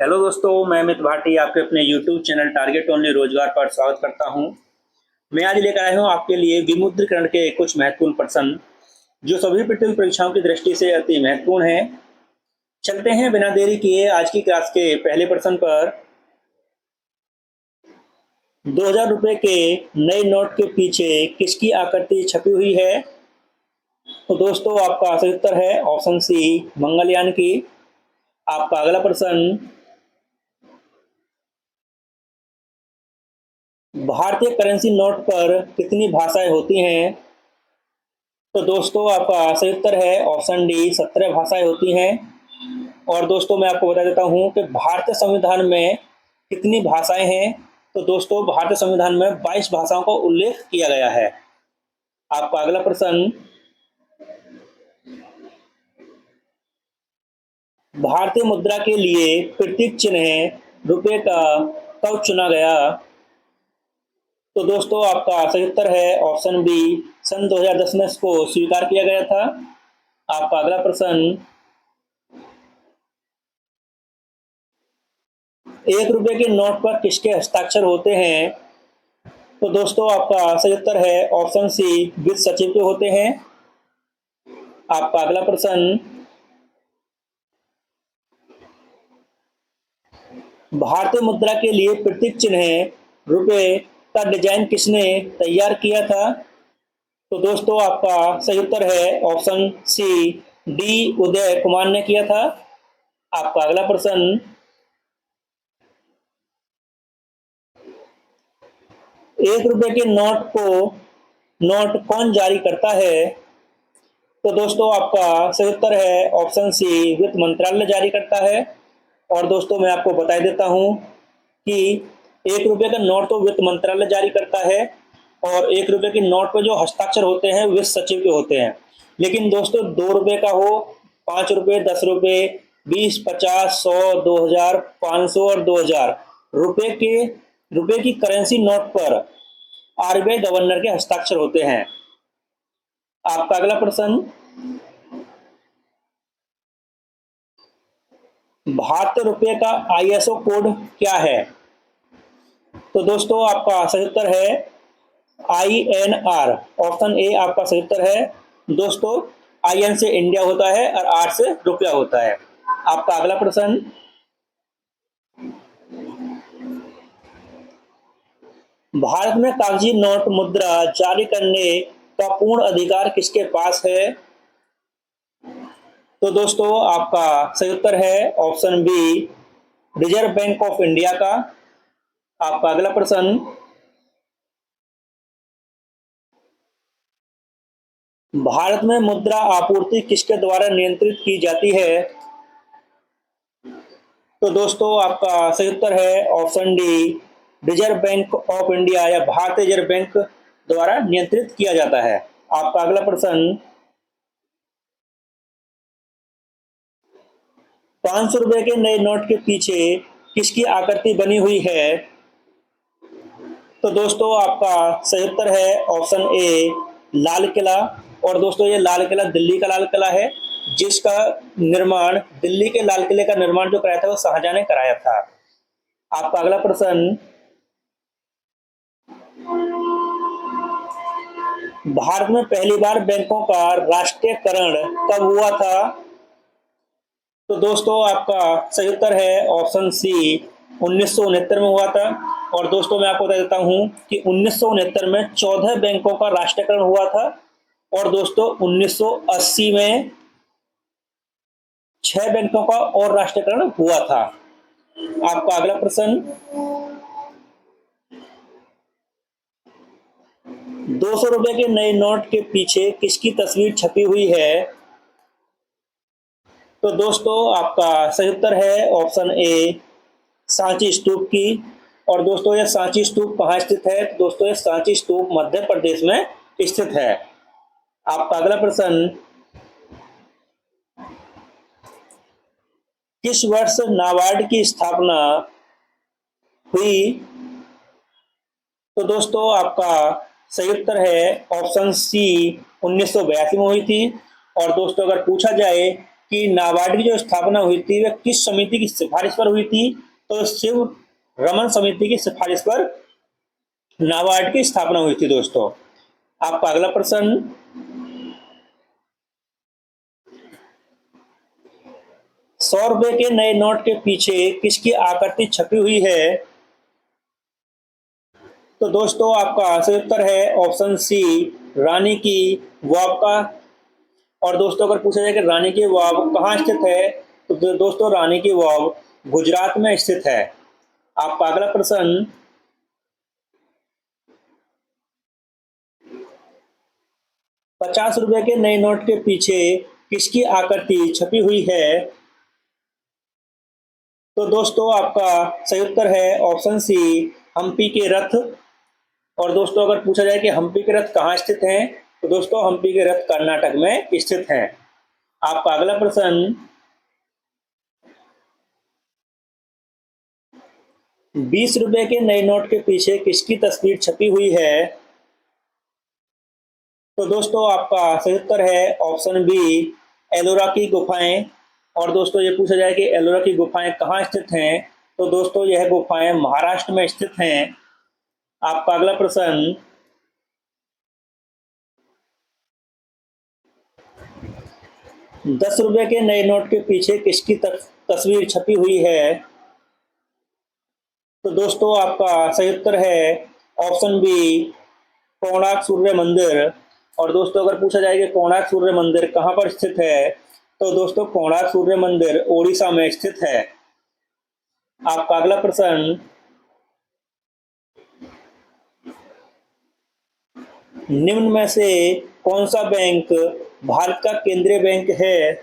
Hello दोस्तों, मैं अमित भाटी आपके अपने यूट्यूब चैनल टारगेट ओनली रोजगार पर स्वागत करता हूं। मैं आज लेकर आया हूं आपके लिए विमुद्रीकरण के कुछ महत्वपूर्ण प्रश्न जो सभी प्रतियोगी परीक्षाओं की दृष्टि से अति महत्वपूर्ण हैं। चलते हैं बिना देरी किए आज की क्लास के पहले प्रश्न पर। 2000 रुपए के नए नोट के पीछे किसकी आकृति छपी हुई है? तो दोस्तों आपका सही उत्तर है ऑप्शन सी, मंगलयान की। आपका अगला प्रश्न, भारतीय करेंसी नोट पर कितनी भाषाएं होती हैं? तो दोस्तों आपका सही उत्तर है ऑप्शन डी, 17 भाषाएं होती हैं। और दोस्तों मैं आपको बता देता हूं कि भारतीय संविधान में कितनी भाषाएं हैं। तो दोस्तों भारतीय संविधान में 22 भाषाओं का उल्लेख किया गया है। आपका अगला प्रश्न, भारतीय मुद्रा के लिए प्रतीक चिन्ह रुपए का कब चुना गया? तो दोस्तों आपका सही उत्तर है ऑप्शन बी, सन 2010 में इसको स्वीकार किया गया था। आपका अगला प्रश्न, 1 रुपए के नोट पर किसके हस्ताक्षर होते हैं? तो दोस्तों आपका सही उत्तर है ऑप्शन सी, वित्त सचिव के होते हैं। आपका अगला प्रश्न, भारतीय मुद्रा के लिए प्रतीक चिन्ह रुपए का डिजाइन किसने तैयार किया था? तो दोस्तों आपका सही उत्तर है option C, D Uday Kumar ने किया था। आपका अगला प्रश्न, 1 रुपए के नोट कौन जारी करता है? तो दोस्तों आपका सही उत्तर है ऑप्शन सी, वित्त मंत्रालय जारी करता है। और दोस्तों मैं आपको बता देता हूं कि 1 रुपए का नोट तो वित्त मंत्रालय जारी करता है और 1 रुपए के नोट पर जो हस्ताक्षर होते हैं वित्त सचिव के होते हैं। लेकिन दोस्तों 2 रुपए का हो, 5 रुपए, 10 रुपए, 20, 50, 100, 2000, 500 और 2000 रुपए की करेंसी नोट पर आरबीआई गवर्नर के हस्ताक्षर होते हैं। आपका अगला प्रश्न, भारतीय रुपये का आईएसओ कोड क्या है? तो दोस्तों आपका सही उत्तर है INR। ऑप्शन ए आपका सही उत्तर है। दोस्तों IN से इंडिया होता है और R से रुपया होता है। आपका अगला प्रश्न, भारत में कागजी नोट मुद्रा जारी करने का पूर्ण अधिकार किसके पास है? तो दोस्तों आपका सही उत्तर है option B, reserve bank of India का। आपका अगला प्रश्न, भारत में मुद्रा आपूर्ति किसके द्वारा नियंत्रित की जाती है? तो दोस्तों आपका सही उत्तर है option D, reserve bank of India या भारतीय रिजर्व बैंक द्वारा नियंत्रित किया जाता है। आपका अगला प्रश्न, 500 रुपए के नए नोट के पीछे किसकी आकृति बनी हुई है? तो दोस्तों आपका सही उत्तर है ऑप्शन ए, लाल किला। और दोस्तों ये लाल किला दिल्ली का लाल किला है, जिसका निर्माण, दिल्ली के लाल किले का निर्माण जो कराया था वो शाहजहां ने कराया था। आपका अगला प्रश्न, भारत में पहली बार बैंकों का राष्ट्रीयकरण कब हुआ था? तो दोस्तों आपका सही उत्तर है ऑप्शन सी, 1969 में हुआ था। और दोस्तों मैं आपको बता देता हूं कि 1969 में 14 बैंकों का राष्ट्रीयकरण हुआ था। और दोस्तों 1980 में 6 बैंकों का और राष्ट्रीयकरण हुआ था। आपका अगला प्रश्न, 200 रुपए के नए नोट के पीछे किसकी तस्वीर छपी हुई है? तो दोस्तों आपका सही उत्तर है ऑप्शन ए, सांची स्तूप की। और दोस्तों यह सांची स्तूप कहाँ स्थित है? तो दोस्तों यह सांची स्तूप मध्य प्रदेश में स्थित है। आपका अगला प्रश्न, किस वर्ष नाबार्ड की स्थापना हुई? तो दोस्तों आपका सही उत्तर है ऑप्शन सी, 1982 में हुई थी। और दोस्तों अगर पूछा जाए कि नाबार्ड की जो स्थापना हुई थी वह किस समिति की सिफारिश पर हुई थी? तो शिव रमन समिति की सिफारिश पर नाबार्ड की स्थापना हुई थी दोस्तों। आपका अगला प्रश्न, 100 रुपए के नए नोट के पीछे किसकी आकृति छपी हुई है? तो दोस्तों आपका सही उत्तर है ऑप्शन सी, रानी की वाव का। और दोस्तों अगर पूछा जाए कि रानी की वाव कहाँ स्थित है, तो दोस्तों रानी की वाव गुजरात में स्थित है। आपका अगला प्रश्न, 50 रुपए के नए नोट के पीछे किसकी आकृति छपी हुई है? तो दोस्तों आपका सही उत्तर है ऑप्शन सी, हम्पी के रथ। और दोस्तों अगर पूछा जाए कि हम्पी के रथ कहाँ स्थित हैं, तो दोस्तों हम्पी के रथ कर्नाटक में स्थित हैं। आपका अगला प्रश्न, 20 रुपए के नए नोट के पीछे किसकी तस्वीर छपी हुई है? तो दोस्तों आपका सही उत्तर है ऑप्शन बी, एलोरा की गुफाएं। और दोस्तों ये पूछा जाए कि एलोरा की गुफाएं कहाँ स्थित हैं, तो दोस्तों यह गुफाएं महाराष्ट्र में स्थित हैं। आपका अगला प्रश्न, 10 रुपए के नए नोट के पीछे किसकी तस्वीर छपी हुई है? तो दोस्तों आपका सही उत्तर है ऑप्शन बी, कोणार्क सूर्य मंदिर। और दोस्तों अगर पूछा जाए कि कोणार्क सूर्य मंदिर कहाँ पर स्थित है, तो दोस्तों कोणार्क सूर्य मंदिर ओडिशा में स्थित है। आपका अगला प्रश्न, निम्न में से कौन सा बैंक भारत का केंद्रीय बैंक है?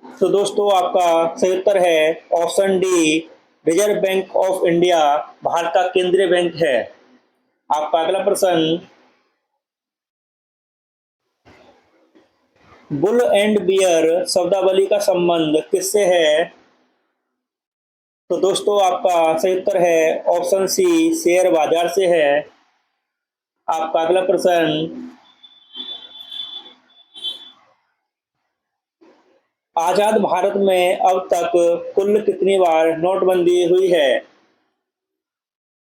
तो दोस्तों आपका सही उत्तर है option D, reserve bank of India Bharat का केंद्रीय बैंक है। आपका अगला प्रश्न, बुल एंड बियर शब्दावली का संबंध किससे है? तो दोस्तों आपका सही उत्तर है ऑप्शन सी, शेयर बाजार से है। आपका अगला प्रश्न, आजाद भारत में अब तक कुल कितनी बार नोटबंदी हुई है?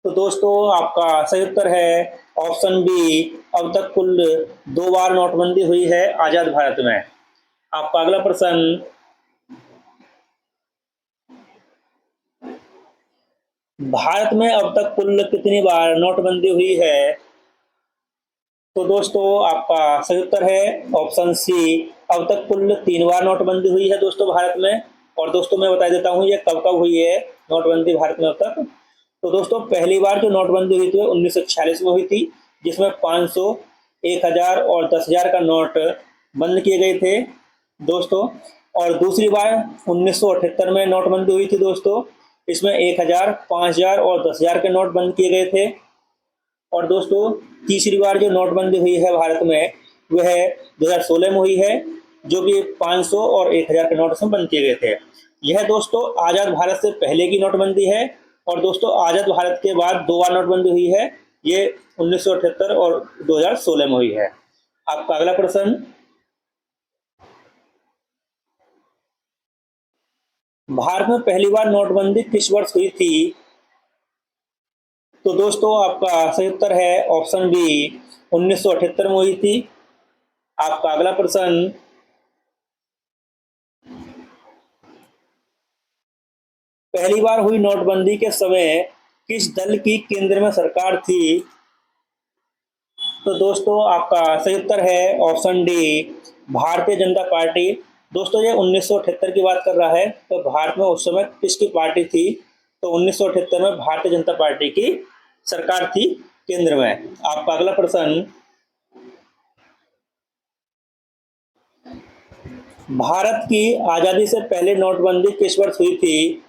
तो दोस्तों आपका सही उत्तर है ऑप्शन बी, अब तक कुल 2 बार नोटबंदी हुई है आजाद भारत में। आपका अगला प्रश्न, भारत में अब तक कुल कितनी बार नोटबंदी हुई है? तो दोस्तों आपका सही उत्तर है ऑप्शन सी, अब तक कुल 3 बार नोटबंदी हुई है दोस्तों भारत में। और दोस्तों मैं बता देता हूँ ये कब कब हुई है नोटबंदी भारत में अब तक। तो दोस्तों पहली बार जो नोटबंदी हुई थी 1946 में हुई थी, जिसमें 500, 1000 और 10,000 का नोट बंद किए गए थे दोस्तों। और दूसरी बार 1978 में नोटबंदी हुई थी दोस्तों, इसमें 1000, 5000 और 10,000 के नोट बंद किए गए थे। और दोस्तों तीसरी बार जो नोटबंदी हुई है भारत में वह 2016 में हुई है, जो कि 500 और 1000 के नोट में बंद किए गए थे। यह दोस्तों आज़ाद भारत से पहले की नोटबंदी है। और दोस्तों आज़ाद भारत के बाद 2 बार नोटबंदी हुई है, ये 1978 और 2016 में हुई है। आपका अगला प्रश्न, भारत में पहली बार नोटबंदी किस वर्ष हुई थी? तो दोस्तों आपका सही उत्तर है ऑप्शन बी, 1978 में हुई थी। आपका अगला प्रश्न, पहली बार हुई नोटबंदी के समय किस दल की केंद्र में सरकार थी? तो दोस्तों आपका सही उत्तर है option D, Bharatiya Janata party. दोस्तों ये 1978 की बात कर रहा है, तो भारत में उस समय किसकी पार्टी थी? तो 1978 में भारतीय जनता पार्टी की सरकार थी केंद्र में। आपका अगला प्रश्न, भारत की आज़ादी से पहले नोटबंदी किस वर्ष हुई थी?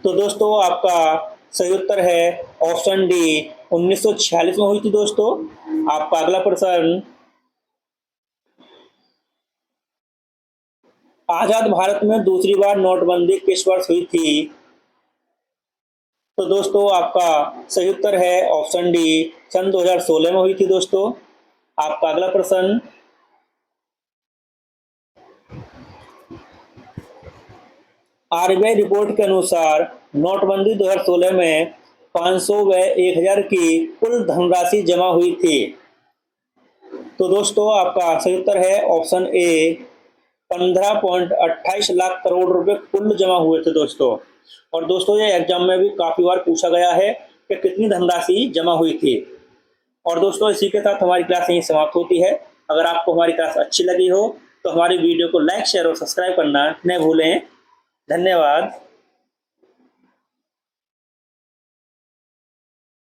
तो दोस्तों आपका सही उत्तर है ऑप्शन डी, 1946 में हुई थी दोस्तों। आपका अगला प्रश्न, आजाद भारत में दूसरी बार नोटबंदी किस वर्ष हुई थी? तो दोस्तों आपका सही उत्तर है ऑप्शन डी, सन 2016 में हुई थी दोस्तों। आपका अगला प्रश्न, आरबीआई रिपोर्ट के अनुसार नोटबंदी 2016 में 500 व 1000 की कुल धनराशि जमा हुई थी। तो दोस्तों आपका सही उत्तर है ऑप्शन ए, 15.28 लाख करोड़ रुपए कुल जमा हुए थे दोस्तों। और दोस्तों ये एग्जाम में भी काफी बार पूछा गया है कि कितनी धनराशि जमा हुई थी। और दोस्तों इसी के साथ हमारी क्लास यहीं समाप्त होती है। अगर आपको हमारी क्लास अच्छी लगी हो तो हमारी वीडियो को लाइक, शेयर और सब्सक्राइब करना न भूलें। धन्यवाद।